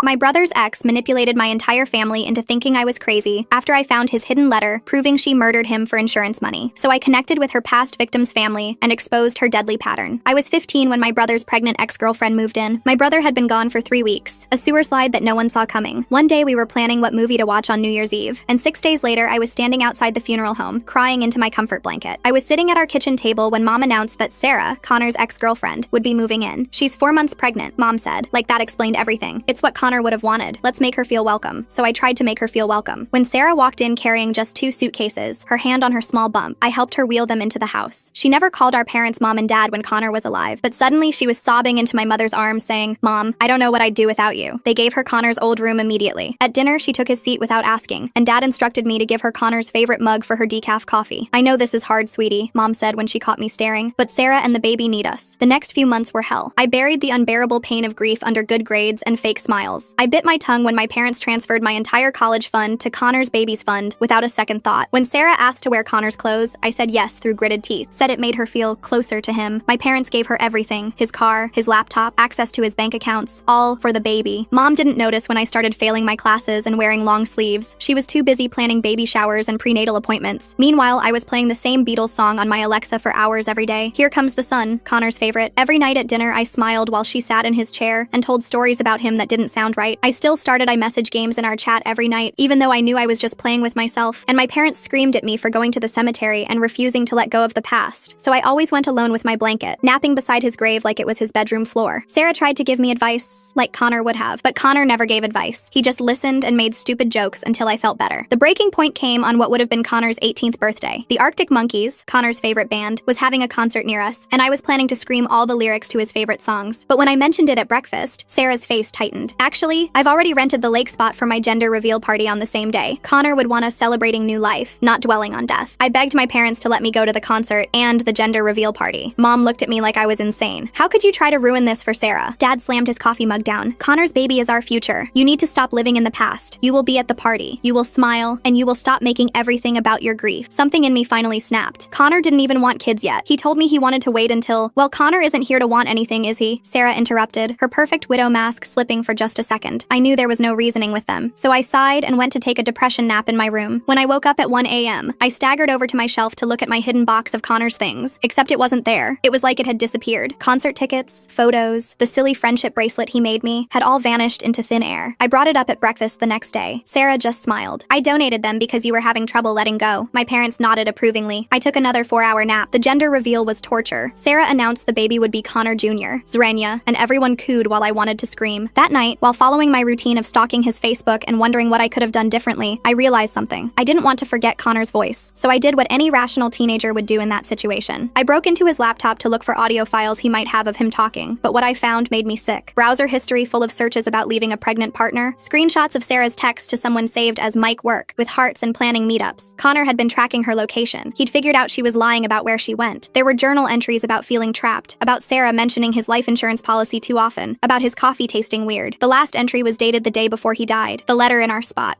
My brother's ex manipulated my entire family into thinking I was crazy after I found his hidden letter proving she murdered him for insurance money. So I connected with her past victim's family and exposed her deadly pattern. I was 15 when my brother's pregnant ex-girlfriend moved in. My brother had been gone for 3 weeks, a sewer slide that no one saw coming. One day we were planning what movie to watch on New Year's Eve, and 6 days later I was standing outside the funeral home, crying into my comfort blanket. I was sitting at our kitchen table when Mom announced that Sarah, Connor's ex-girlfriend, would be moving in. She's 4 months pregnant, Mom said. Like that explained everything. It's what Connor would have wanted. Let's make her feel welcome. So I tried to make her feel welcome. When Sarah walked in carrying just 2 suitcases, her hand on her small bump, I helped her wheel them into the house. She never called our parents Mom and Dad when Connor was alive, but suddenly she was sobbing into my mother's arms saying, "Mom, I don't know what I'd do without you." They gave her Connor's old room immediately. At dinner, she took his seat without asking, and Dad instructed me to give her Connor's favorite mug for her decaf coffee. "I know this is hard, sweetie," Mom said when she caught me staring, "but Sarah and the baby need us." The next few months were hell. I buried the unbearable pain of grief under good grades and fake smiles. I bit my tongue when my parents transferred my entire college fund to Connor's baby's fund without a second thought. When Sarah asked to wear Connor's clothes, I said yes through gritted teeth, said it made her feel closer to him. My parents gave her everything, his car, his laptop, access to his bank accounts, all for the baby. Mom didn't notice when I started failing my classes and wearing long sleeves. She was too busy planning baby showers and prenatal appointments. Meanwhile, I was playing the same Beatles song on my Alexa for hours every day. Here Comes the Sun, Connor's favorite. Every night at dinner, I smiled while she sat in his chair and told stories about him that didn't sound right. I still started iMessage games in our chat every night, even though I knew I was just playing with myself. And my parents screamed at me for going to the cemetery and refusing to let go of the past. So I always went alone with my blanket, napping beside his grave like it was his bedroom floor. Sarah tried to give me advice, like Connor would have, but Connor never gave advice. He just listened and made stupid jokes until I felt better. The breaking point came on what would have been Connor's 18th birthday. The Arctic Monkeys, Connor's favorite band, was having a concert near us, and I was planning to scream all the lyrics to his favorite songs. But when I mentioned it at breakfast, Sarah's face tightened. Actually, I've already rented the lake spot for my gender reveal party on the same day. Connor would want us celebrating new life, not dwelling on death. I begged my parents to let me go to the concert and the gender reveal party. Mom looked at me like I was insane. "How could you try to ruin this for Sarah?" Dad slammed his coffee mug down. "Connor's baby is our future. You need to stop living in the past. You will be at the party. You will smile, and you will stop making everything about your grief." Something in me finally snapped. Connor didn't even want kids yet. He told me he wanted to wait until, "Well, Connor isn't here to want anything, is he?" Sarah interrupted, her perfect widow mask slipping for just a second. I knew there was no reasoning with them, so I sighed and went to take a depression nap in my room. When I woke up at 1 a.m., I staggered over to my shelf to look at my hidden box of Connor's things, except it wasn't there. It was like it had disappeared. Concert tickets, photos, the silly friendship bracelet he made me had all vanished into thin air. I brought it up at breakfast the next day. Sarah just smiled. "I donated them because you were having trouble letting go." My parents nodded approvingly. I took another 4-hour nap. The gender reveal was torture. Sarah announced the baby would be Connor Jr., Zrenya, and everyone cooed while I wanted to scream. That night, while following my routine of stalking his Facebook and wondering what I could have done differently, I realized something. I didn't want to forget Connor's voice, so I did what any rational teenager would do in that situation. I broke into his laptop to look for audio files he might have of him talking, but what I found made me sick. Browser history full of searches about leaving a pregnant partner, screenshots of Sarah's text to someone saved as Mike Work, with hearts and planning meetups. Connor had been tracking her location. He'd figured out she was lying about where she went. There were journal entries about feeling trapped, about Sarah mentioning his life insurance policy too often, about his coffee tasting weird. The last entry was dated the day before he died. The letter in our spot,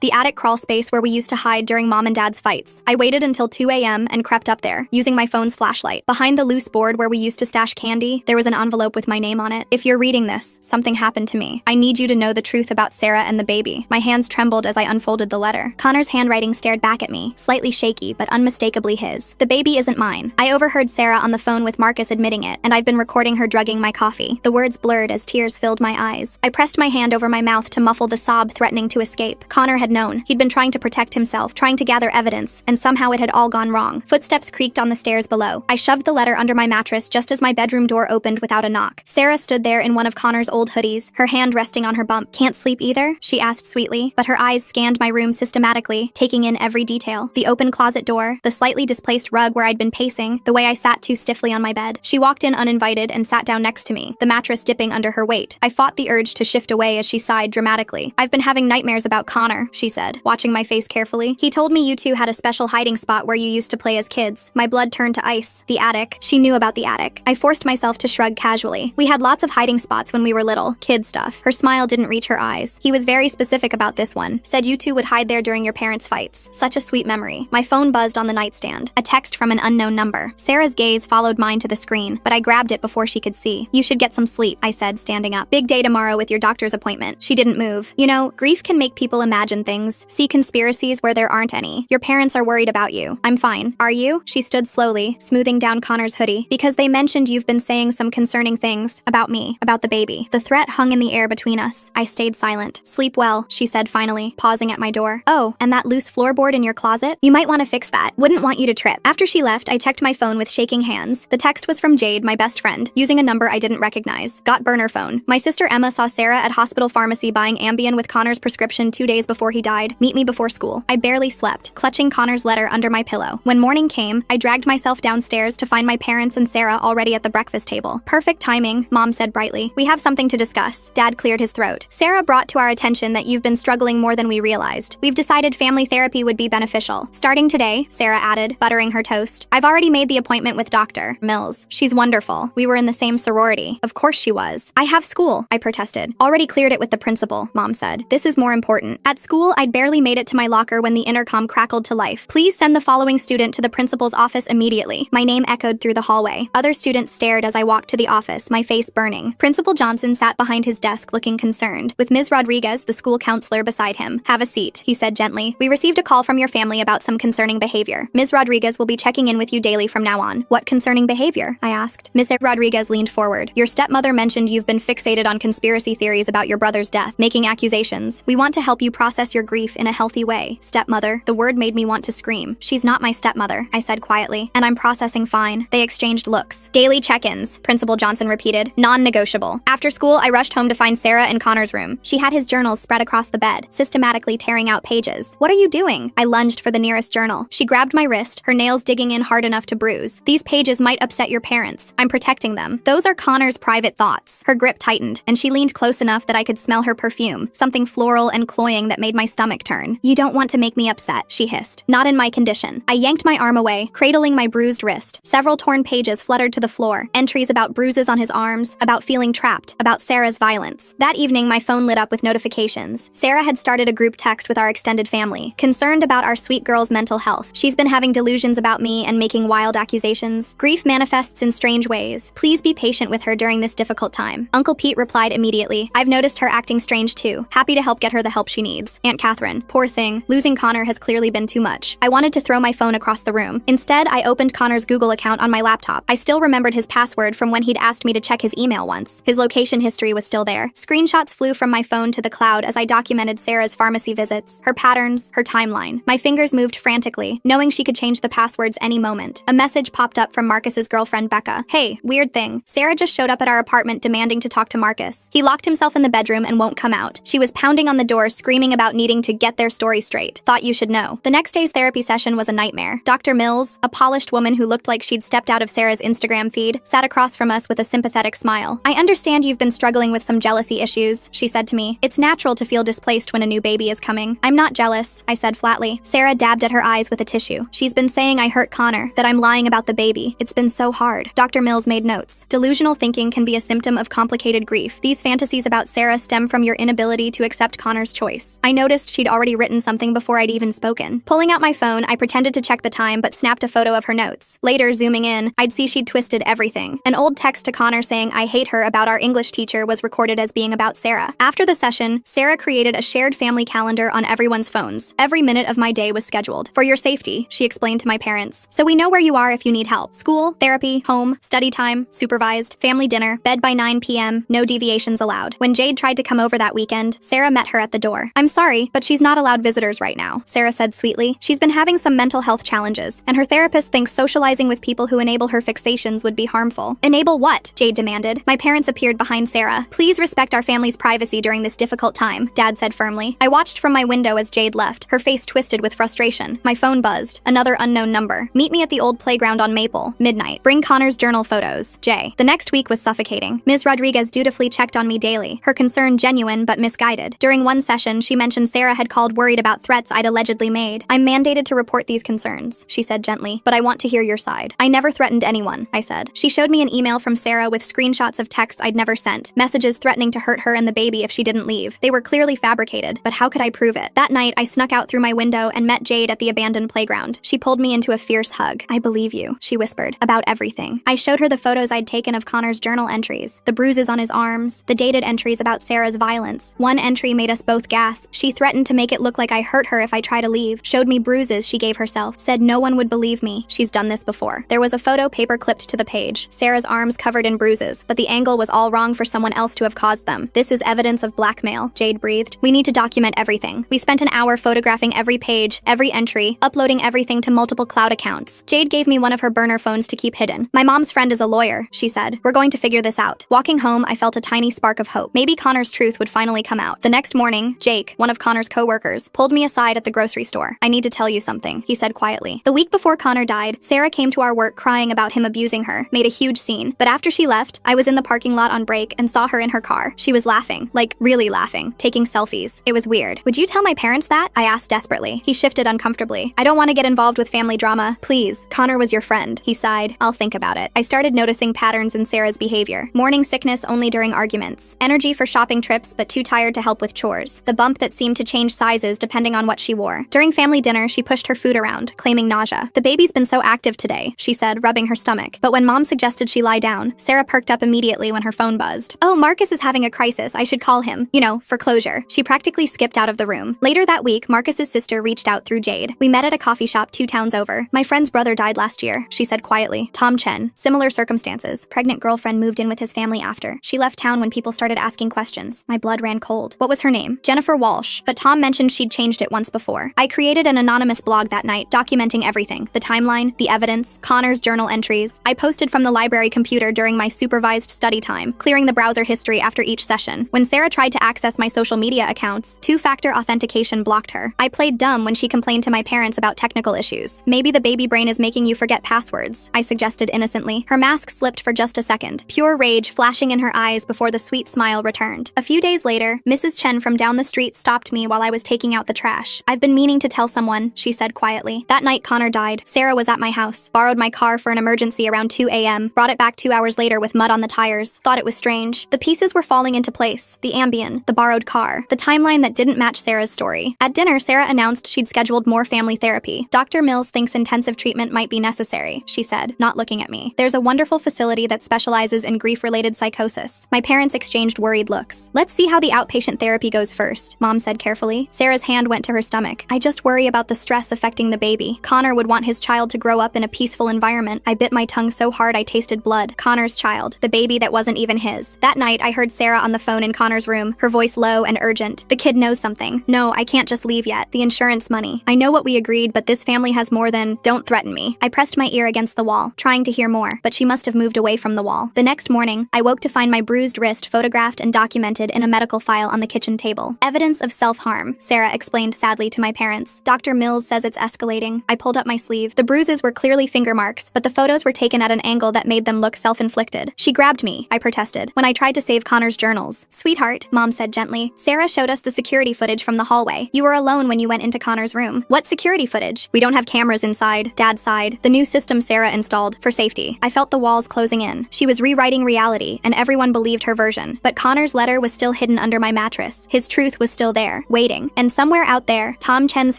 the attic crawl space where we used to hide during Mom and Dad's fights. I waited until 2 a.m. and crept up there, using my phone's flashlight. Behind the loose board where we used to stash candy, there was an envelope with my name on it. "If you're reading this, something happened to me. I need you to know the truth about Sarah and the baby." My hands trembled as I unfolded the letter. Connor's handwriting stared back at me, slightly shaky but unmistakably his. "The baby isn't mine. I overheard Sarah on the phone with Marcus admitting it, and I've been recording her drugging my coffee." The words blurred as tears filled my eyes. I pressed my hand over my mouth to muffle the sob threatening to escape. Connor had known. He'd been trying to protect himself, trying to gather evidence, and somehow it had all gone wrong. Footsteps creaked on the stairs below. I shoved the letter under my mattress just as my bedroom door opened without a knock. Sarah stood there in one of Connor's old hoodies, her hand resting on her bump. "Can't sleep either?" she asked sweetly, but her eyes scanned my room systematically, taking in every detail. The open closet door, the slightly displaced rug where I'd been pacing, the way I sat too stiffly on my bed. She walked in uninvited and sat down next to me, the mattress dipping under her weight. I fought the urge to shift away as she sighed dramatically. "I've been having nightmares about Connor," she said, watching my face carefully. "He told me you two had a special hiding spot where you used to play as kids." My blood turned to ice. The attic. She knew about the attic. I forced myself to shrug casually. "We had lots of hiding spots when we were little. Kid stuff." Her smile didn't reach her eyes. "He was very specific about this one. Said you two would hide there during your parents' fights." Such a sweet memory. My phone buzzed on the nightstand. A text from an unknown number. Sarah's gaze followed mine to the screen, but I grabbed it before she could see. "You should get some sleep," I said, standing up. "Big day tomorrow with your doctor's appointment. She didn't move. You know, grief can make people imagine things, see conspiracies where there aren't any. Your parents are worried about you. I'm fine. Are you? She stood slowly, smoothing down Connor's hoodie. Because they mentioned you've been saying some concerning things about me, about the baby. The threat hung in the air between us. I stayed silent. Sleep well, she said finally, pausing at my door. Oh, and that loose floorboard in your closet? You might want to fix that. Wouldn't want you to trip. After she left, I checked my phone with shaking hands. The text was from Jade, my best friend, using a number I didn't recognize. Got burner phone. My sister Emma saw Sarah at hospital pharmacy buying Ambien with Connor's prescription 2 days before he died. Meet me before school. I barely slept, clutching Connor's letter under my pillow. When morning came, I dragged myself downstairs to find my parents and Sarah already at the breakfast table. Perfect timing, Mom said brightly. We have something to discuss. Dad cleared his throat. Sarah brought to our attention that you've been struggling more than we realized. We've decided family therapy would be beneficial. Starting today, Sarah added, buttering her toast. I've already made the appointment with Dr. Mills. She's wonderful. We were in the same sorority. Of course she was. I have school, I protested. Already cleared it with the principal, Mom said. This is more important. At school, I'd barely made it to my locker when the intercom crackled to life. Please send the following student to the principal's office immediately. My name echoed through the hallway. Other students stared as I walked to the office, my face burning. Principal Johnson sat behind his desk looking concerned, with Ms. Rodriguez, the school counselor, beside him. Have a seat, he said gently. We received a call from your family about some concerning behavior. Ms. Rodriguez will be checking in with you daily from now on. What concerning behavior? I asked. Ms. Rodriguez leaned forward. Your stepmother mentioned you've been fixated on conspiracy theories about your brother's death, making accusations. We want to help you process your grief in a healthy way. Stepmother, the word made me want to scream. She's not my stepmother, I said quietly, and I'm processing fine. They exchanged looks. Daily check-ins, Principal Johnson repeated, non-negotiable. After school, I rushed home to find Sarah in Connor's room. She had his journals spread across the bed, systematically tearing out pages. What are you doing? I lunged for the nearest journal. She grabbed my wrist, her nails digging in hard enough to bruise. These pages might upset your parents. I'm protecting them. Those are Connor's private thoughts. Her grip tightened, and she leaned close enough that I could smell her perfume, something floral and cloying that made my stomach turn. You don't want to make me upset, she hissed. Not in my condition. I yanked my arm away, cradling my bruised wrist. Several torn pages fluttered to the floor, entries about bruises on his arms, about feeling trapped, about Sarah's violence. That evening, my phone lit up with notifications. Sarah had started a group text with our extended family, concerned about our sweet girl's mental health. She's been having delusions about me and making wild accusations. Grief manifests in strange ways. Please be patient with her during this difficult time. Uncle Pete replied immediately. I've noticed her acting strange too. Happy to help get her the help she needs. Aunt Catherine, poor thing, losing Connor has clearly been too much. I wanted to throw my phone across the room. Instead, I opened Connor's Google account on my laptop. I still remembered his password from when he'd asked me to check his email once. His location history was still there. Screenshots flew from my phone to the cloud as I documented Sarah's pharmacy visits, her patterns, her timeline. My fingers moved frantically, knowing she could change the passwords any moment. A message popped up from Marcus's girlfriend, Becca. Hey, weird thing. Sarah just showed up at our apartment demanding to talk to Marcus. He locked himself in the bedroom and won't come out. She was pounding on the door, screaming about needing to get their story straight. Thought you should know. The next day's therapy session was a nightmare. Dr. Mills, a polished woman who looked like she'd stepped out of Sarah's Instagram feed, sat across from us with a sympathetic smile. I understand you've been struggling with some jealousy issues, she said to me. It's natural to feel displaced when a new baby is coming. I'm not jealous, I said flatly. Sarah dabbed at her eyes with a tissue. She's been saying I hurt Connor, that I'm lying about the baby. It's been so hard. Dr. Mills made notes. Delusional thinking can be a symptom of complicated grief. These fantasies about Sarah stem from your inability to accept Connor's choice. I noticed she'd already written something before I'd even spoken. Pulling out my phone, I pretended to check the time but snapped a photo of her notes. Later, zooming in, I'd see she'd twisted everything. An old text to Connor saying I hate her about our English teacher was recorded as being about Sarah. After the session, Sarah created a shared family calendar on everyone's phones. Every minute of my day was scheduled. For your safety, she explained to my parents. So we know where you are if you need help. School, therapy, home, study time, supervised, family dinner, bed by 9 p.m., no deviations allowed. When Jade tried to come over that weekend, Sarah met her at the door. I'm sorry, but she's not allowed visitors right now, Sarah said sweetly. She's been having some mental health challenges, and her therapist thinks socializing with people who enable her fixations would be harmful. Enable what? Jade demanded. My parents appeared behind Sarah. Please respect our family's privacy during this difficult time, Dad said firmly. I watched from my window as Jade left, her face twisted with frustration. My phone buzzed. Another unknown number. Meet me at the old playground on Maple. Midnight. Bring Connor's journal photos. Jay. The next week was suffocating. Ms. Rodriguez dutifully checked on me daily, her concern genuine but misguided. During one session, she mentioned Sarah had called worried about threats I'd allegedly made. I'm mandated to report these concerns, she said gently, but I want to hear your side. I never threatened anyone, I said. She showed me an email from Sarah with screenshots of texts I'd never sent, messages threatening to hurt her and the baby if she didn't leave. They were clearly fabricated, but how could I prove it? That night, I snuck out through my window and met Jade at the abandoned playground. She pulled me into a fierce hug. I believe you, she whispered, about everything. I showed her the photos I'd taken of Connor's journal entries, the bruises on his arms, the dated entries about Sarah's violence. One entry made us both gasp. She threatened to make it look like I hurt her if I try to leave, showed me bruises she gave herself, said no one would believe me. She's done this before. There was a photo paper clipped to the page, Sarah's arms covered in bruises, but the angle was all wrong for someone else to have caused them. This is evidence of blackmail, Jade breathed. We need to document everything. We spent an hour photographing every page, every entry, uploading everything to multiple cloud accounts. Jade gave me one of her burner phones to keep hidden. My mom's friend is a lawyer, she said. We're going to figure this out. Walking home, I felt a tiny spark of hope. Maybe Connor's truth would finally come out. The next morning, Jake, one of Connor's co-workers, pulled me aside at the grocery store. I need to tell you something, he said quietly. The week before Connor died, Sarah came to our work crying about him abusing her, made a huge scene. But after she left, I was in the parking lot on break and saw her in her car. She was laughing, like really laughing, taking selfies. It was weird. Would you tell my parents that? I asked desperately. He shifted uncomfortably. I don't want to get involved with family drama. Please, Connor was your friend. He sighed. I'll think about it. I started noticing patterns in Sarah's behavior. Morning sickness only during arguments. Energy for shopping trips, but too tired to help with chores. The bump that seemed to change sizes depending on what she wore. During family dinner, she pushed her food around, claiming nausea. The baby's been so active today, she said, rubbing her stomach. But when Mom suggested she lie down, Sarah perked up immediately when her phone buzzed. Oh, Marcus is having a crisis. I should call him. You know, for closure. She practically skipped out of the room. Later that week, Marcus's sister reached out through Jade. We met at a coffee shop 2 towns over. My friend's brother died last year, she said quietly. Tom Chen. Similar circumstances. Pregnant girlfriend moved in with his family after. She left town when people started asking questions. My blood ran cold. What was her name? Jennifer Walsh. But Tom mentioned she'd changed it once before. I created an anonymous blog that night, documenting everything. The timeline, the evidence, Connor's journal entries. I posted from the library computer during my supervised study time, clearing the browser history after each session. When Sarah tried to access my social media accounts, 2-factor authentication blocked her. I played dumb when she complained to my parents about technical issues. Maybe the baby brain is making you forget passwords, I suggested innocently. Her mask slipped for just a second, pure rage flashing in her eyes before the sweet smile returned. A few days later, Mrs. Chen from down the street stopped me while I was taking out the trash. I've been meaning to tell someone, she said quietly. That night Connor died. Sarah was at my house, borrowed my car for an emergency around 2 a.m., brought it back 2 hours later with mud on the tires. Thought it was strange. The pieces were falling into place. The Ambien, the borrowed car, the timeline that didn't match Sarah's story. At dinner, Sarah announced she'd scheduled more family therapy. Dr. Mills thinks intensive treatment might be necessary, she said, not looking at me. There's a wonderful facility that specializes in grief-related psychosis. My parents exchanged worried looks. Let's see how the outpatient therapy goes first, Mom said carefully. Sarah's hand went to her stomach. I just worry about the stress affecting the baby. Connor would want his child to grow up in a peaceful environment. I bit my tongue so hard I tasted blood. Connor's child, the baby that wasn't even his. That night, I heard Sarah on the phone in Connor's room, her voice low and urgent. The kid knows something. No, I can't just leave yet. The insurance money. I know what we agreed, but this family has more than, don't threaten me. I pressed my ear against the wall, trying to hear more, but she must have moved away from the wall. The next morning, I woke to find my bruised wrist photographed and documented in a medical file on the kitchen table. Evidence of self-harm, Sarah explained sadly to my parents. Dr. Mills says it's escalating. I pulled up my sleeve. The bruises were clearly finger marks, but the photos were taken at an angle that made them look self-inflicted. She grabbed me, I protested, when I tried to save Connor's journals. Sweetheart, Mom said gently. Sarah showed us the security footage from the hallway. You were alone when you went into Connor's room. What security footage? We don't have cameras inside, Dad sighed. The new system Sarah installed, for safety. I felt the walls closing in. She was rewriting reality, and everyone believed her version. But Connor's letter was still hidden under my mattress. His truth was still there, waiting. And somewhere out there, Tom Chen's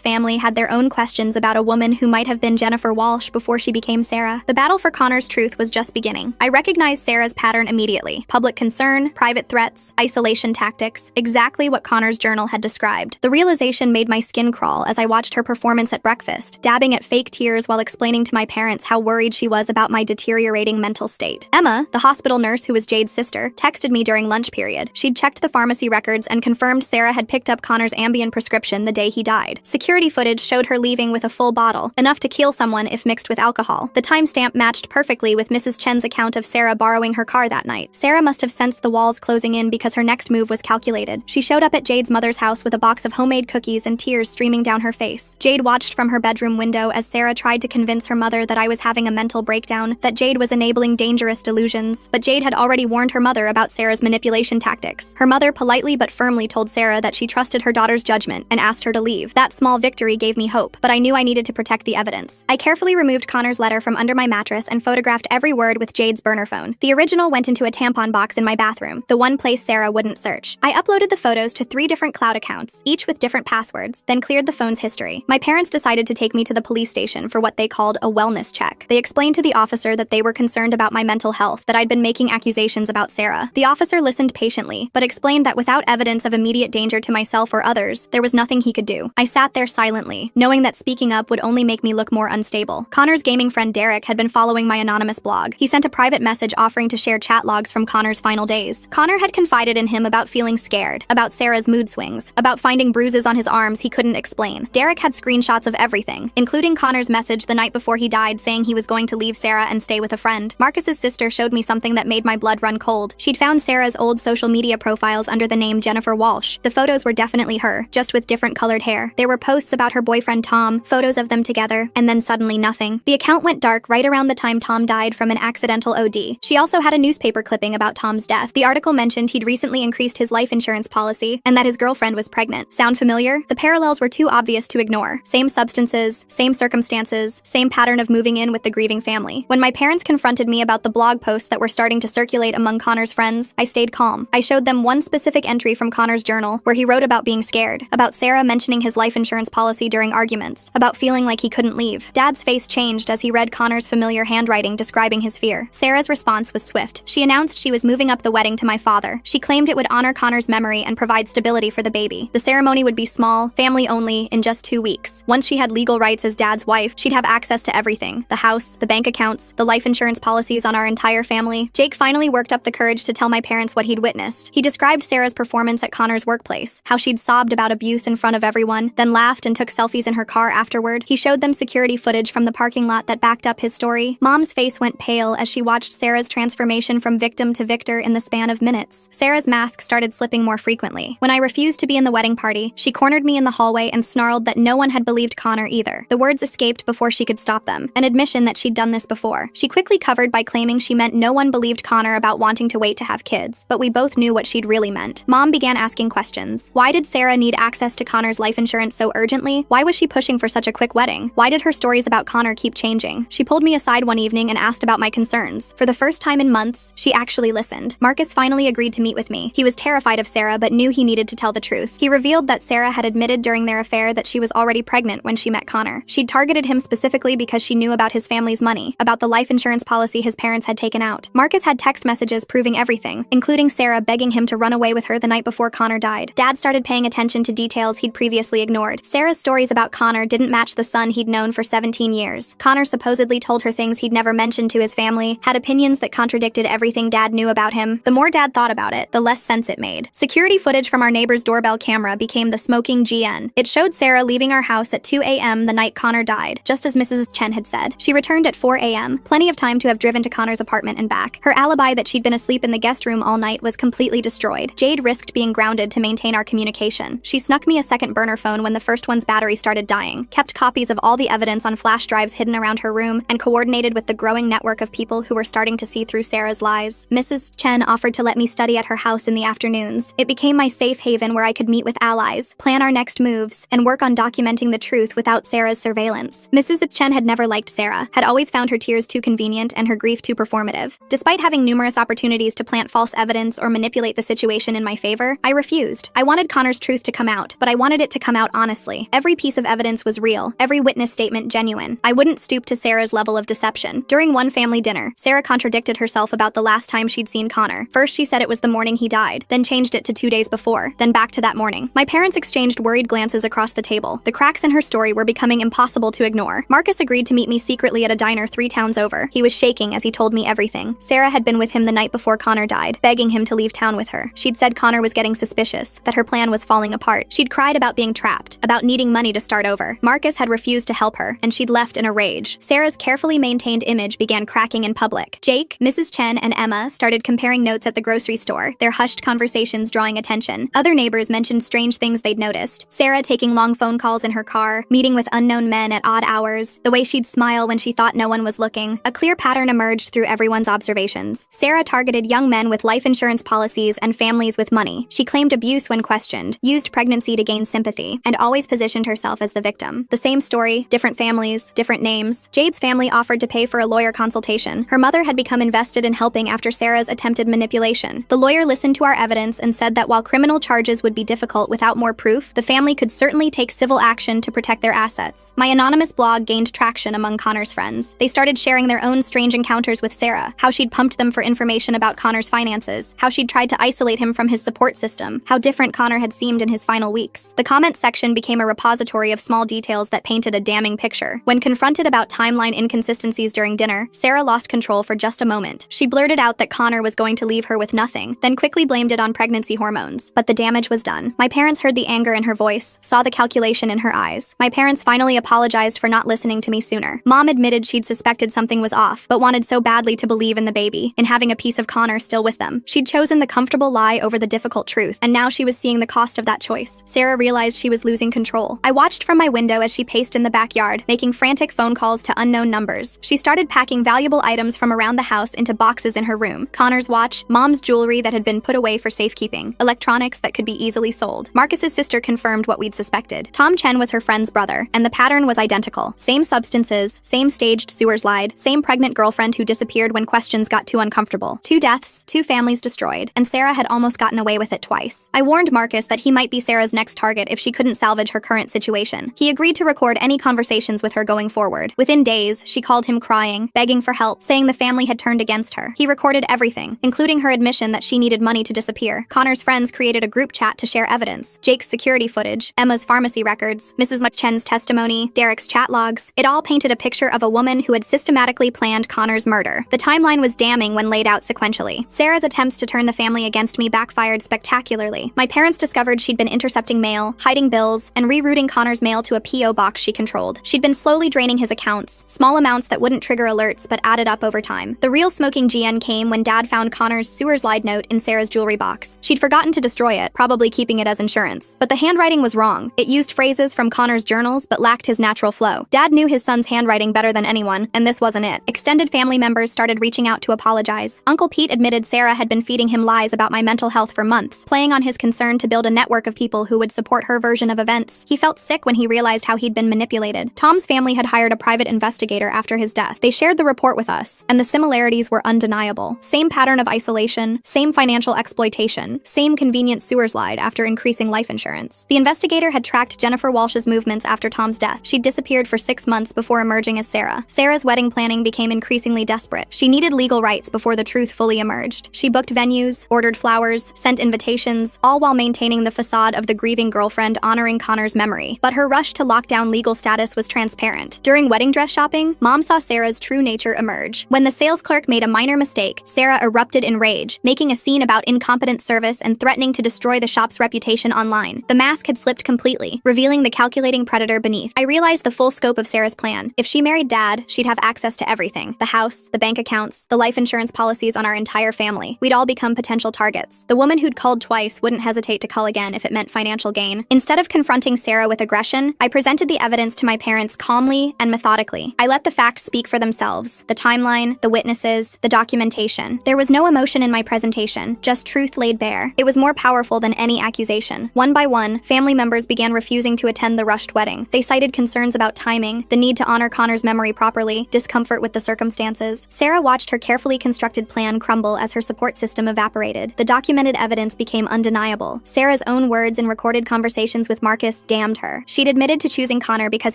family had their own questions about a woman who might have been Jennifer Walsh before she became Sarah. The battle for Connor's truth was just beginning. I recognized Sarah's pattern immediately. Public concern, private threats, isolation tactics, exactly what Connor's journal had described. The realization made my skin crawl as I watched her performance at breakfast, dabbing at fake tears while explaining to my parents how worried she was about my deteriorating mental state. Emma, the hospital nurse who was Jade's sister, texted me during lunch period. She'd checked the pharmacy records and confirmed Sarah had picked up Connor's Ambien prescription the day he died. Security footage showed her leaving with a full bottle, enough to kill someone if mixed with alcohol. The timestamp matched perfectly with Mrs. Chen's account of Sarah borrowing her car that night. Sarah must have sensed the walls closing in because her next move was calculated. She showed up at Jade's mother's house with a box of homemade cookies and tears streaming down her face. Jade watched from her bedroom window as Sarah tried to convince her mother that I was having a mental breakdown, that Jade was enabling dangerous delusions. But Jade had already warned her mother about Sarah's manipulation tactics. Her mother politely but firmly told Sarah that she trusted her daughter's judgment and asked her to leave. That small victory gave me hope, but I knew I needed to protect the evidence. I carefully removed Connor's letter from under my mattress and photographed every word with Jade's burner phone. The original went into a tampon box in my bathroom, the one place Sarah wouldn't search. I uploaded the photos to 3 different cloud accounts, each with different passwords, then cleared the phone's history. My parents decided to take me to the police station for what they called a wellness check. They explained to the officer that they were concerned about my mental health, that I'd been making accusations about Sarah. The officer listened listened patiently, but explained that without evidence of immediate danger to myself or others, there was nothing he could do. I sat there silently, knowing that speaking up would only make me look more unstable. Connor's gaming friend Derek had been following my anonymous blog. He sent a private message offering to share chat logs from Connor's final days. Connor had confided in him about feeling scared, about Sarah's mood swings, about finding bruises on his arms he couldn't explain. Derek had screenshots of everything, including Connor's message the night before he died saying he was going to leave Sarah and stay with a friend. Marcus's sister showed me something that made my blood run cold. She'd found Sarah's old social media profiles under the name Jennifer Walsh. The photos were definitely her, just with different colored hair. There were posts about her boyfriend Tom, photos of them together, and then suddenly nothing. The account went dark right around the time Tom died from an accidental OD. She also had a newspaper clipping about Tom's death. The article mentioned he'd recently increased his life insurance policy and that his girlfriend was pregnant. Sound familiar? The parallels were too obvious to ignore. Same substances, same circumstances, same pattern of moving in with the grieving family. When my parents confronted me about the blog posts that were starting to circulate among Connor's friends, I stayed calm. I showed them one specific entry from Connor's journal where he wrote about being scared, about Sarah mentioning his life insurance policy during arguments, about feeling like he couldn't leave. Dad's face changed as he read Connor's familiar handwriting describing his fear. Sarah's response was swift. She announced she was moving up the wedding to my father. She claimed it would honor Connor's memory and provide stability for the baby. The ceremony would be small, family only, in just 2 weeks. Once she had legal rights as Dad's wife, she'd have access to everything: the house, the bank accounts, the life insurance policies on our entire family. Jake finally worked up the courage to tell my parents what he'd witnessed. He described Sarah's performance at Connor's workplace, how she'd sobbed about abuse in front of everyone, then laughed and took selfies in her car afterward. He showed them security footage from the parking lot that backed up his story. Mom's face went pale as she watched Sarah's transformation from victim to victor in the span of minutes. Sarah's mask started slipping more frequently. When I refused to be in the wedding party, she cornered me in the hallway and snarled that no one had believed Connor either. The words escaped before she could stop them, an admission that she'd done this before. She quickly covered by claiming she meant no one believed Connor about wanting to wait to have kids, but we both knew what she'd really meant. Mom began asking questions. Why did Sarah need access to Connor's life insurance so urgently? Why was she pushing for such a quick wedding? Why did her stories about Connor keep changing? She pulled me aside one evening and asked about my concerns. For the first time in months, she actually listened. Marcus finally agreed to meet with me. He was terrified of Sarah but knew he needed to tell the truth. He revealed that Sarah had admitted during their affair that she was already pregnant when she met Connor. She'd targeted him specifically because she knew about his family's money, about the life insurance policy his parents had taken out. Marcus had text messages proving everything, including Sarah begging him to run away with her the night before Connor died. Dad started paying attention to details he'd previously ignored. Sarah's stories about Connor didn't match the son he'd known for 17 years. Connor supposedly told her things he'd never mentioned to his family, had opinions that contradicted everything Dad knew about him. The more Dad thought about it, the less sense it made. Security footage from our neighbor's doorbell camera became the smoking GN. It showed Sarah leaving our house at 2 a.m. the night Connor died, just as Mrs. Chen had said. She returned at 4 a.m., plenty of time to have driven to Connor's apartment and back. Her alibi that she'd been asleep in the guest room all night was completely destroyed. Jade risked being grounded to maintain our communication. She snuck me a second burner phone when the first one's battery started dying, kept copies of all the evidence on flash drives hidden around her room, and coordinated with the growing network of people who were starting to see through Sarah's lies. Mrs. Chen offered to let me study at her house in the afternoons. It became my safe haven where I could meet with allies, plan our next moves, and work on documenting the truth without Sarah's surveillance. Mrs. Chen had never liked Sarah, had always found her tears too convenient and her grief too performative. Despite having numerous opportunities to plant false evidence or manipulate the situation in my favor, I refused. I wanted Connor's truth to come out, but I wanted it to come out honestly. Every piece of evidence was real, every witness statement genuine. I wouldn't stoop to Sarah's level of deception. During one family dinner, Sarah contradicted herself about the last time she'd seen Connor. First she said it was the morning he died, then changed it to 2 days before, then back to that morning. My parents exchanged worried glances across the table. The cracks in her story were becoming impossible to ignore. Marcus agreed to meet me secretly at a diner 3 towns over. He was shaking as he told me everything. Sarah had been with him the night before Connor died, begging him to leave town with her. She'd said Connor was getting suspicious, that her plan was falling apart. She'd cried about being trapped, about needing money to start over. Marcus had refused to help her, and she'd left in a rage. Sarah's carefully maintained image began cracking in public. Jake, Mrs. Chen, and Emma started comparing notes at the grocery store, their hushed conversations drawing attention. Other neighbors mentioned strange things they'd noticed. Sarah taking long phone calls in her car, meeting with unknown men at odd hours, the way she'd smile when she thought no one was looking. A clear pattern emerged through everyone's observations. Sarah targeted young men with life insurance policies and families with money. She claimed abuse when questioned, used pregnancy to gain sympathy, and always positioned herself as the victim. The same story, different families, different names. Jade's family offered to pay for a lawyer consultation. Her mother had become invested in helping after Sarah's attempted manipulation. The lawyer listened to our evidence and said that while criminal charges would be difficult without more proof, the family could certainly take civil action to protect their assets. My anonymous blog gained traction among Connor's friends. They started sharing their own strange encounters with Sarah, how she'd pumped them for information about Connor's finances, messages, how she'd tried to isolate him from his support system, how different Connor had seemed in his final weeks. The comment section became a repository of small details that painted a damning picture. When confronted about timeline inconsistencies during dinner, Sarah lost control for just a moment. She blurted out that Connor was going to leave her with nothing, then quickly blamed it on pregnancy hormones. But the damage was done. My parents heard the anger in her voice, saw the calculation in her eyes. My parents finally apologized for not listening to me sooner. Mom admitted she'd suspected something was off, but wanted so badly to believe in the baby, in having a piece of Connor still with them. She'd chosen the comfortable lie over the difficult truth, and now she was seeing the cost of that choice. Sarah realized she was losing control. I watched from my window as she paced in the backyard, making frantic phone calls to unknown numbers. She started packing valuable items from around the house into boxes in her room. Connor's watch, Mom's jewelry that had been put away for safekeeping, electronics that could be easily sold. Marcus's sister confirmed what we'd suspected. Tom Chen was her friend's brother, and the pattern was identical. Same substances, same staged sewer slide, same pregnant girlfriend who disappeared when questions got too uncomfortable. 2 deaths, 2 families destroyed, and Sarah had almost gotten away with it twice. I warned Marcus that he might be Sarah's next target if she couldn't salvage her current situation. He agreed to record any conversations with her going forward. Within days, she called him crying, begging for help, saying the family had turned against her. He recorded everything, including her admission that she needed money to disappear. Connor's friends created a group chat to share evidence. Jake's security footage, Emma's pharmacy records, Mrs. Chen's testimony, Derek's chat logs. It all painted a picture of a woman who had systematically planned Connor's murder. The timeline was damning when laid out sequentially. Sarah's attempts to turn the family against me backfired spectacularly. My parents discovered she'd been intercepting mail, hiding bills, and rerouting Connor's mail to a P.O. box she controlled. She'd been slowly draining his accounts, small amounts that wouldn't trigger alerts but added up over time. The real smoking GN came when Dad found Connor's sewer slide note in Sarah's jewelry box. She'd forgotten to destroy it, probably keeping it as insurance. But the handwriting was wrong. It used phrases from Connor's journals but lacked his natural flow. Dad knew his son's handwriting better than anyone, and this wasn't it. Extended family members started reaching out to apologize. Uncle Pete admitted Sarah had been feeding him lies about my mental health for months, playing on his concern to build a network of people who would support her version of events. He felt sick when he realized how he'd been manipulated. Tom's family had hired a private investigator after his death. They shared the report with us, and the similarities were undeniable. Same pattern of isolation, same financial exploitation, same convenient sewer slide after increasing life insurance. The investigator had tracked Jennifer Walsh's movements after Tom's death. She'd disappeared for 6 months before emerging as Sarah. Sarah's wedding planning became increasingly desperate. She needed legal rights before the truth fully emerged. She booked venues, ordered flowers, sent invitations, all while maintaining the facade of the grieving girlfriend honoring Connor's memory. But her rush to lock down legal status was transparent. During wedding dress shopping, Mom saw Sarah's true nature emerge. When the sales clerk made a minor mistake, Sarah erupted in rage, making a scene about incompetent service and threatening to destroy the shop's reputation online. The mask had slipped completely, revealing the calculating predator beneath. I realized the full scope of Sarah's plan. If she married Dad, she'd have access to everything. The house, the bank accounts, the life insurance policies on our entire family. We'd all become potential targets. The woman who'd called twice wouldn't hesitate to call again if it meant financial gain. Instead of confronting Sarah with aggression, I presented the evidence to my parents calmly and methodically. I let the facts speak for themselves. The timeline, the witnesses, the documentation. There was no emotion in my presentation, just truth laid bare. It was more powerful than any accusation. One by one, family members began refusing to attend the rushed wedding. They cited concerns about timing, the need to honor Connor's memory properly, discomfort with the circumstances. Sarah watched her carefully constructed plan crumble as her support system evaporated. The documented evidence became undeniable. Sarah's own words in recorded conversations with Marcus damned her. She'd admitted to choosing Connor because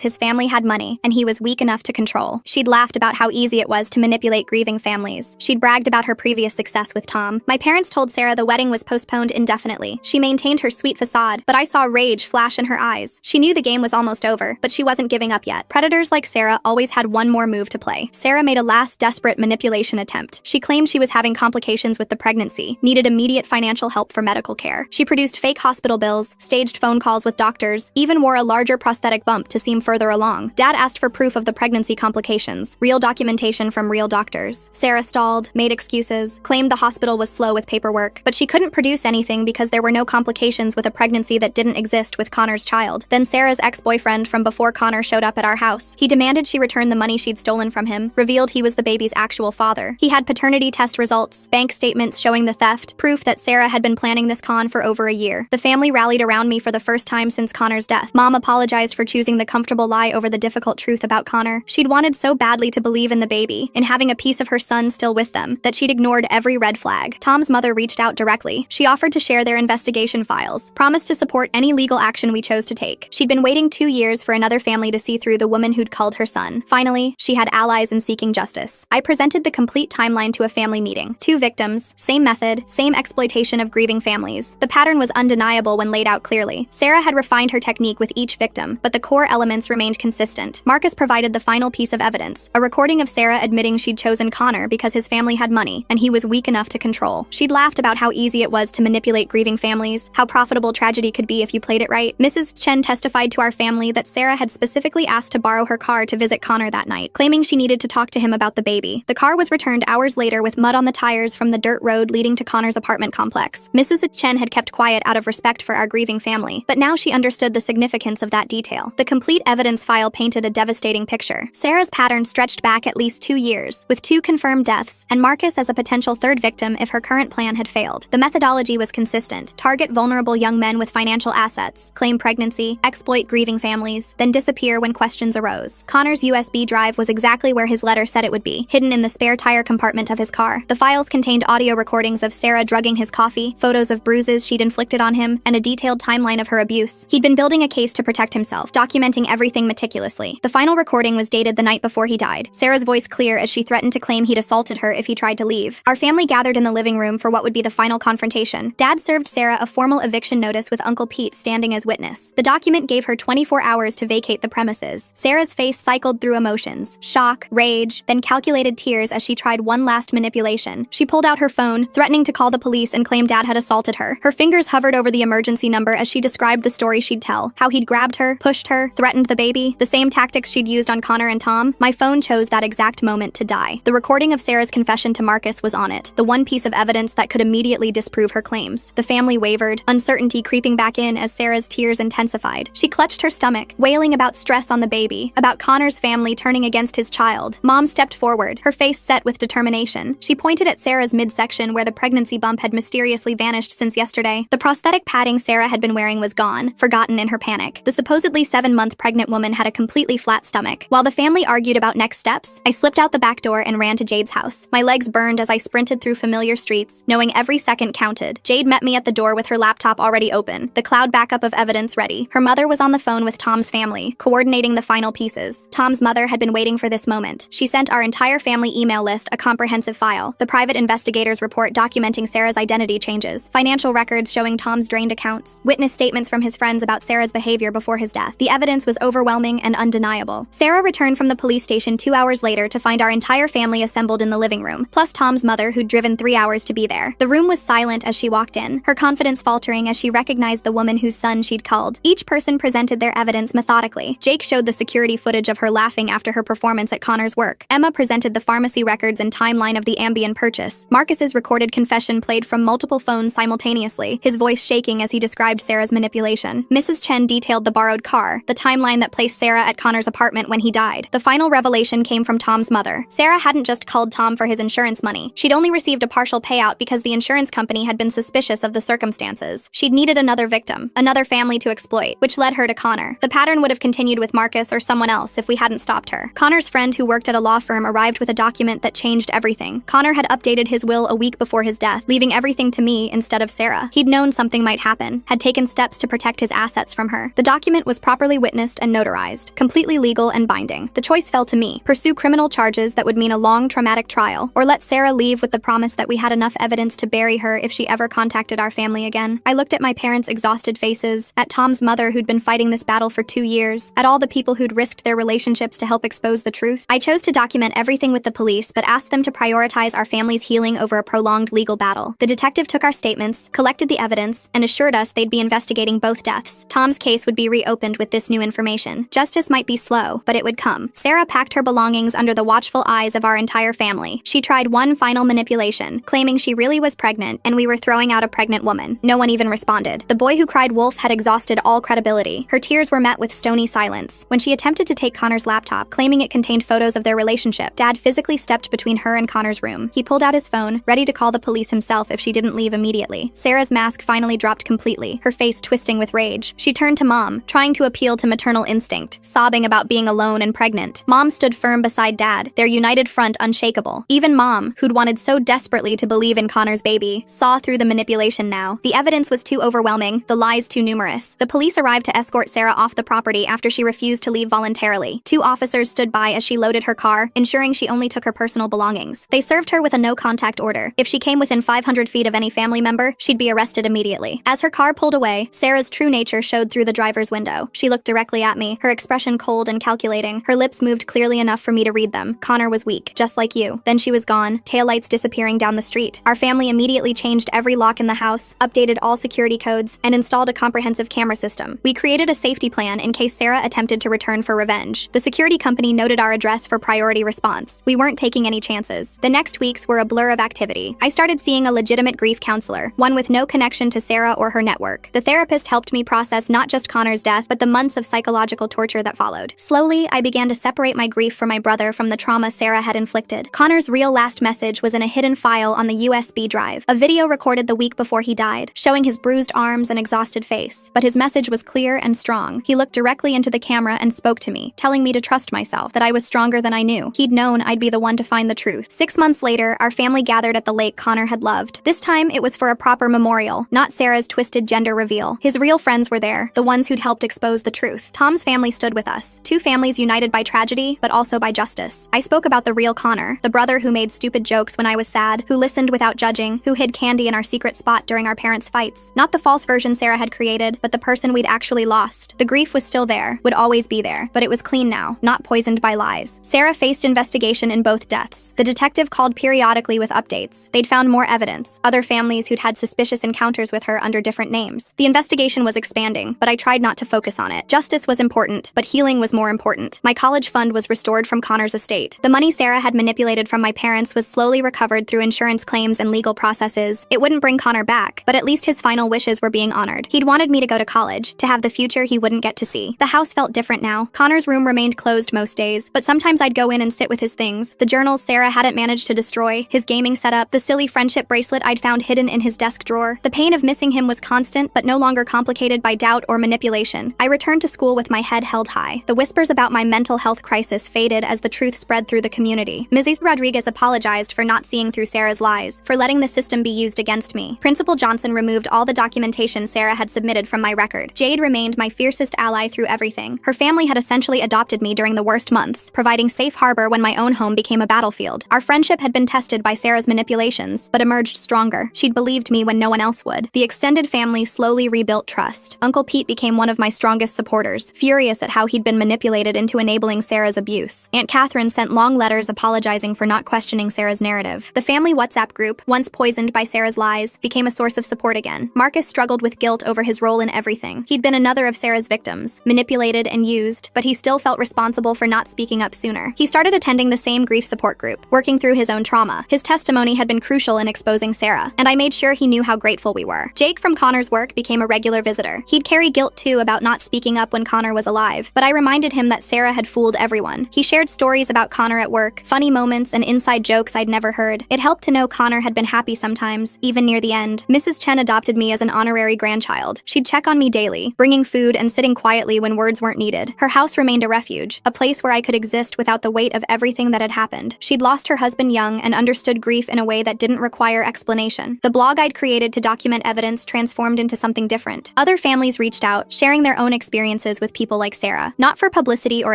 his family had money, and he was weak enough to control. She'd laughed about how easy it was to manipulate grieving families. She'd bragged about her previous success with Tom. My parents told Sarah the wedding was postponed indefinitely. She maintained her sweet facade, but I saw rage flash in her eyes. She knew the game was almost over, but she wasn't giving up yet. Predators like Sarah always had one more move to play. Sarah made a last desperate manipulation attempt. She claimed she was having complications with the pregnancy, needed immediate financial help for medical care. She produced fake hospital bills, staged phone calls with doctors, even wore a larger prosthetic bump to seem further along. Dad asked for proof of the pregnancy complications, real documentation from real doctors. Sarah stalled, made excuses, claimed the hospital was slow with paperwork, but she couldn't produce anything because there were no complications with a pregnancy that didn't exist with Connor's child. Then Sarah's ex-boyfriend from before Connor showed up at our house. He demanded she return the money she'd stolen from him, revealed he was the baby's actual father. He had paternity test results, bank statements showing the theft, proof that Sarah had been planning this con for over a year. The family rallied around me for the first time since Connor's death. Mom apologized for choosing the comfortable lie over the difficult truth about Connor. She'd wanted so badly to believe in the baby, in having a piece of her son still with them, that she'd ignored every red flag. Tom's mother reached out directly. She offered to share their investigation files, promised to support any legal action we chose to take. She'd been waiting 2 years for another family to see through the woman who'd culled her son. Finally, she had allies in seeking justice. I presented the complete timeline to a family meeting. 2 victims, Same method, same exploitation of grieving families. The pattern was undeniable when laid out clearly. Sarah had refined her technique with each victim, but the core elements remained consistent. Marcus provided the final piece of evidence, a recording of Sarah admitting she'd chosen Connor because his family had money, and he was weak enough to control. She'd laughed about how easy it was to manipulate grieving families, how profitable tragedy could be if you played it right. Mrs. Chen testified to our family that Sarah had specifically asked to borrow her car to visit Connor that night, claiming she needed to talk to him about the baby. The car was returned hours later with mud on the tires from the dirt road leading to Connor's apartment complex. Mrs. Chen had kept quiet out of respect for our grieving family, but now she understood the significance of that detail. The complete evidence file painted a devastating picture. Sarah's pattern stretched back at least 2 years, with 2 confirmed deaths, and Marcus as a potential third victim if her current plan had failed. The methodology was consistent: target vulnerable young men with financial assets, claim pregnancy, exploit grieving families, then disappear when questions arose. Connor's USB drive was exactly where his letter said it would be, hidden in the spare tire compartment of his car. The files contained audio recordings of Sarah drugging his coffee, photos of bruises she'd inflicted on him, and a detailed timeline of her abuse. He'd been building a case to protect himself, documenting everything meticulously. The final recording was dated the night before he died, Sarah's voice clear as she threatened to claim he'd assaulted her if he tried to leave. Our family gathered in the living room for what would be the final confrontation. Dad served Sarah a formal eviction notice with Uncle Pete standing as witness. The document gave her 24 hours to vacate the premises. Sarah's face cycled through emotions: shock, rage, then calculated tears as she tried one last manipulation. She pulled out her phone, threatening to call the police and claim Dad had assaulted her. Her fingers hovered over the emergency number as she described the story she'd tell, how he'd grabbed her, pushed her, threatened the baby, the same tactics she'd used on Connor and Tom. My phone chose that exact moment to die. The recording of Sarah's confession to Marcus was on it, the one piece of evidence that could immediately disprove her claims. The family wavered, uncertainty creeping back in as Sarah's tears intensified. She clutched her stomach, wailing about stress on the baby, about Connor's family turning against his child. Mom stepped forward, her face set with determination. She pointed at Sarah's midsection where the pregnancy bump had mysteriously vanished since yesterday. The prosthetic padding Sarah had been wearing was gone, forgotten in her panic. The supposedly 7-month pregnant woman had a completely flat stomach. While the family argued about next steps, I slipped out the back door and ran to Jade's house. My legs burned as I sprinted through familiar streets, knowing every second counted. Jade met me at the door with her laptop already open, the cloud backup of evidence ready. Her mother was on the phone with Tom's family, coordinating the final pieces. Tom's mother had been waiting for this moment. She sent our entire family email list a comprehensive file, the private investigator's report documenting Sarah's identity changes, financial records showing Tom's drained accounts, witness statements from his friends about Sarah's behavior before his death. The evidence was overwhelming and undeniable. Sarah returned from the police station 2 hours later to find our entire family assembled in the living room, plus Tom's mother who'd driven 3 hours to be there. The room was silent as she walked in, her confidence faltering as she recognized the woman whose son she'd culled. Each person presented their evidence methodically. Jake showed the security footage of her laughing after her performance at Connor's work. Emma presented the pharmacy records and timeline of the Ambien purchase. Marcus's recorded confession played from multiple phones simultaneously, his voice shaking as he described Sarah's manipulation. Mrs. Chen detailed the borrowed car, the timeline that placed Sarah at Connor's apartment when he died. The final revelation came from Tom's mother. Sarah hadn't just culled Tom for his insurance money. She'd only received a partial payout because the insurance company had been suspicious of the circumstances. She'd needed another victim, another family to exploit, which led her to Connor. The pattern would have continued with Marcus or someone else if we hadn't stopped her. Connor's friend who worked at a law firm arrived with a document that changed everything. Connor had updated his will a week before his death, leaving everything to me instead of Sarah. He'd known something might happen, had taken steps to protect his assets from her. The document was properly witnessed and notarized, completely legal and binding. The choice fell to me: pursue criminal charges that would mean a long, traumatic trial, or let Sarah leave with the promise that we had enough evidence to bury her if she ever contacted our family again. I looked at my parents' exhausted faces, at Tom's mother who'd been fighting this battle for 2 years, at all the people who'd risked their relationships to help expose the truth. I chose to document everything with the police, but asked them to prioritize our family's healing over a prolonged legal battle. The detective took our statements, collected the evidence, and assured us they'd be investigating both deaths. Tom's case would be reopened with this new information. Justice might be slow, but it would come. Sarah packed her belongings under the watchful eyes of our entire family. She tried one final manipulation, claiming she really was pregnant and we were throwing out a pregnant woman. No one even responded. The boy who cried wolf had exhausted all credibility. Her tears were met with stony silence. When she attempted to take Connor's laptop, claiming it contained photos of their relationship, Dad physically stepped between her and Connor's room. He pulled out his phone, ready to call the police himself if she didn't leave immediately. Sarah's mask finally dropped completely, her face twisting with rage. She turned to Mom, trying to appeal to maternal instinct, sobbing about being alone and pregnant. Mom stood firm beside Dad, their united front unshakable. Even Mom, who'd wanted so desperately to believe in Connor's baby, saw through the manipulation now. The evidence was too overwhelming, the lies too numerous. The police arrived to escort Sarah off the property after she refused to leave voluntarily. 2 officers stood by as she loaded her car, ensuring she only took her personal belongings. They served her with a no-contact order, her. If she came within 500 feet of any family member, she'd be arrested immediately. As her car pulled away, Sarah's true nature showed through the driver's window. She looked directly at me, her expression cold and calculating. Her lips moved clearly enough for me to read them. Connor was weak, just like you. Then she was gone, taillights disappearing down the street. Our family immediately changed every lock in the house, updated all security codes, and installed a comprehensive camera system. We created a safety plan in case Sarah attempted to return for revenge. The security company noted our address for priority response. We weren't taking any chances. The next weeks were a blur of activity. I started seeing a legitimate grief counselor, one with no connection to Sarah or her network. The therapist helped me process not just Connor's death, but the months of psychological torture that followed. Slowly, I began to separate my grief for my brother from the trauma Sarah had inflicted. Connor's real last message was in a hidden file on the USB drive, a video recorded the week before he died, showing his bruised arms and exhausted face. But his message was clear and strong. He looked directly into the camera and spoke to me, telling me to trust myself, that I was stronger than I knew. He'd known I'd be the one to find the truth. 6 months later, our family gathered at the lake Connor had loved. This time, it was for a proper memorial, not Sarah's twisted gender reveal. His real friends were there, the ones who'd helped expose the truth. Tom's family stood with us, two families united by tragedy, but also by justice. I spoke about the real Connor, the brother who made stupid jokes when I was sad, who listened without judging, who hid candy in our secret spot during our parents' fights. Not the false version Sarah had created, but the person we'd actually lost. The grief was still there, would always be there, but it was clean now, not poisoned by lies. Sarah faced investigation in both deaths. The detective called periodically with updates. They'd found more evidence, other families who'd had suspicious encounters with her under different names. The investigation was expanding, but I tried not to focus on it. Justice was important, but healing was more important. My college fund was restored from Connor's estate. The money Sarah had manipulated from my parents was slowly recovered through insurance claims and legal processes. It wouldn't bring Connor back, but at least his final wishes were being honored. He'd wanted me to go to college, to have the future he wouldn't get to see. The house felt different now. Connor's room remained closed most days, but sometimes I'd go in and sit with his things. The journals Sarah hadn't managed to destroy, his gaming setup, the silly friendship bracelet I'd found hidden in his desk drawer. The pain of missing him was constant, but no longer complicated by doubt or manipulation. I returned to school with my head held high. The whispers about my mental health crisis faded as the truth spread through the community. Mrs. Rodriguez apologized for not seeing through Sarah's lies, for letting the system be used against me. Principal Johnson removed all the documentation Sarah had submitted from my record. Jade remained my fiercest ally through everything. Her family had essentially adopted me during the worst months, providing safe harbor when my own home became a battlefield. Our friendship had been tested by Sarah's manipulations, but emerged stronger. She'd believed me when no one else would. The extended family slowly rebuilt trust. Uncle Pete became one of my strongest supporters, furious at how he'd been manipulated into enabling Sarah's abuse. Aunt Catherine sent long letters apologizing for not questioning Sarah's narrative. The family WhatsApp group, once poisoned by Sarah's lies, became a source of support again. Marcus struggled with guilt over his role in everything. He'd been another of Sarah's victims, manipulated and used, but he still felt responsible for not speaking up sooner. He started attending the same grief support group, working through his own trauma. His testimony had been crucial in exposing Sarah, and I made sure he knew how grateful we were. Jake from Connor's work became a regular visitor. He'd carry guilt too about not speaking up when Connor was alive, but I reminded him that Sarah had fooled everyone. He shared stories about Connor at work, funny moments and inside jokes I'd never heard. It helped to know Connor had been happy sometimes, even near the end. Mrs. Chen adopted me as an honorary grandchild. She'd check on me daily, bringing food and sitting quietly when words weren't needed. Her house remained a refuge, a place where I could exist without the weight of everything that had happened. She'd lost her husband young and understood grief in a way that didn't require explanation. The blog I'd created to document evidence transformed into something different. Other families reached out, sharing their own experiences with people like Sarah, not for publicity or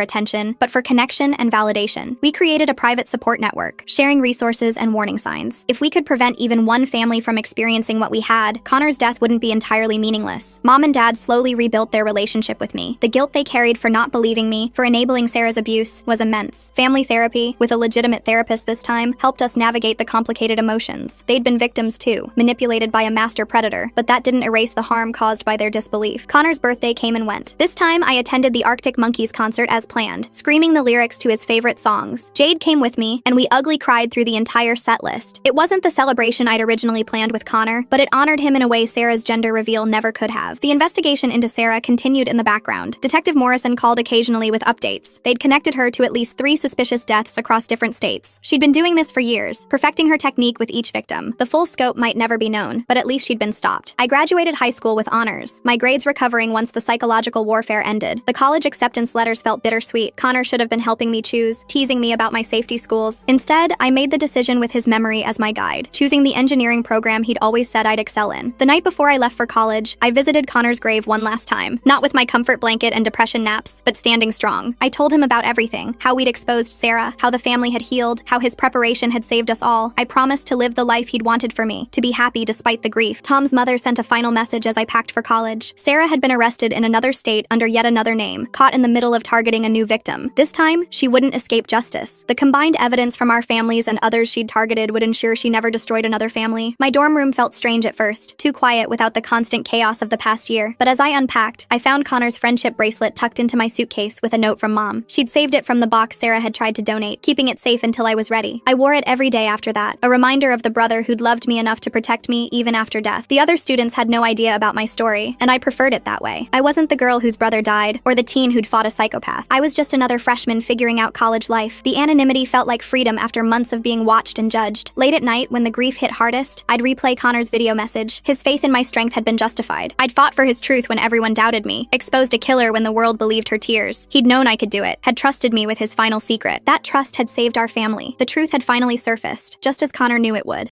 attention, but for connection and validation. We created a private support network, sharing resources and warning signs. If we could prevent even one family from experiencing what we had, Connor's death wouldn't be entirely meaningless. Mom and Dad slowly rebuilt their relationship with me. The guilt they carried for not believing me, for enabling Sarah's abuse, was immense. Family therapy, with a legitimate therapist this time, helped us navigate the complicated emotions. They'd been victims too, manipulated by a master predator, but that didn't erase the harm caused by their disbelief. Connor's birthday came and went. This time, I attended the Arctic Monkeys concert as planned, screaming the lyrics to his favorite songs. Jade came with me, and we ugly cried through the entire set list. It wasn't the celebration I'd originally planned with Connor, but it honored him in a way Sarah's gender reveal never could have. The investigation into Sarah continued in the background. Detective Morrison called occasionally with updates. They'd connected her to at least 3 suspicious deaths across different states. She'd been doing this for years, perfecting her technique with each victim. The full scope might never be known, but at least she'd been stopped. I graduated high school with honors, my grades recovering once the psychological warfare ended. The college acceptance letters felt bittersweet. Connor should have been helping me choose, teasing me about my safety schools. Instead, I made the decision with his memory as my guide, choosing the engineering program he'd always said I'd excel in. The night before I left for college, I visited Connor's grave one last time, not with my comfort blanket and depression naps, but standing strong. I told him about everything, how we'd exposed Sarah, how the family had healed, how his preparation had saved us all. I promised promised to live the life he'd wanted for me, to be happy despite the grief. Tom's mother sent a final message as I packed for college. Sarah had been arrested in another state under yet another name, caught in the middle of targeting a new victim. This time, she wouldn't escape justice. The combined evidence from our families and others she'd targeted would ensure she never destroyed another family. My dorm room felt strange at first, too quiet without the constant chaos of the past year. But as I unpacked, I found Connor's friendship bracelet tucked into my suitcase with a note from Mom. She'd saved it from the box Sarah had tried to donate, keeping it safe until I was ready. I wore it every day after that, a reminder of the brother who'd loved me enough to protect me even after death. The other students had no idea about my story, and I preferred it that way. I wasn't the girl whose brother died, or the teen who'd fought a psychopath. I was just another freshman figuring out college life. The anonymity felt like freedom after months of being watched and judged. Late at night, when the grief hit hardest, I'd replay Connor's video message. His faith in my strength had been justified. I'd fought for his truth when everyone doubted me, exposed a killer when the world believed her tears. He'd known I could do it, had trusted me with his final secret. That trust had saved our family. The truth had finally surfaced, just as Connor knew it would.